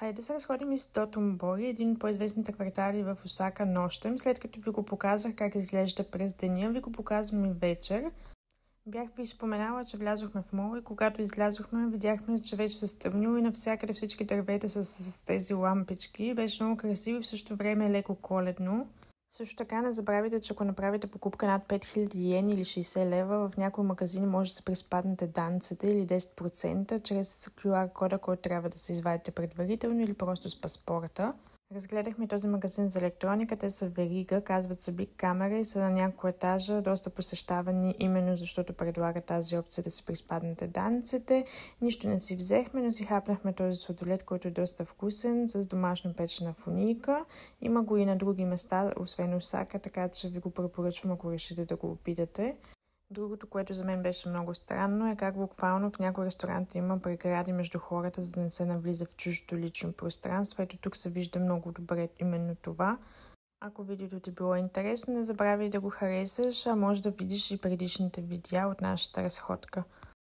Хайде да се разходим из Дотонбори, един от по-известните квартали в Осака нощем. След като ви го показах как изглежда през деня, ви го показвам и вечер. Бях ви споменала, че влязохме в мола и когато излязохме, видяхме, че вече се стъмнило и навсякъде всички дървета са с тези лампички. Беше много красиво и в същото време е леко коледно. Също така не забравяйте, че ако направите покупка над 5000 йени или 60 лева, в някои магазини може да се приспаднете данците или 10% чрез QR кода, който трябва да се извадите предварително или просто с паспорта. Разгледахме този магазин за електроника, те са верига, казват се Big Camera и са на няколко етажа, доста посещавани, именно защото предлагат тази опция да си приспаднете данците. Нищо не си взехме, но си хапнахме този сладолед, който е доста вкусен, с домашно печена фуника. Има го и на други места, освен Осака, така че ви го препоръчвам, ако решите да го опитате. Другото, което за мен беше много странно, е как буквално в някои ресторанти има прегради между хората, за да не се навлиза в чуждото лично пространство. Ето тук се вижда много добре именно това. Ако видеото ти било интересно, не забравяй да го харесаш, а може да видиш и предишните видеа от нашата разходка.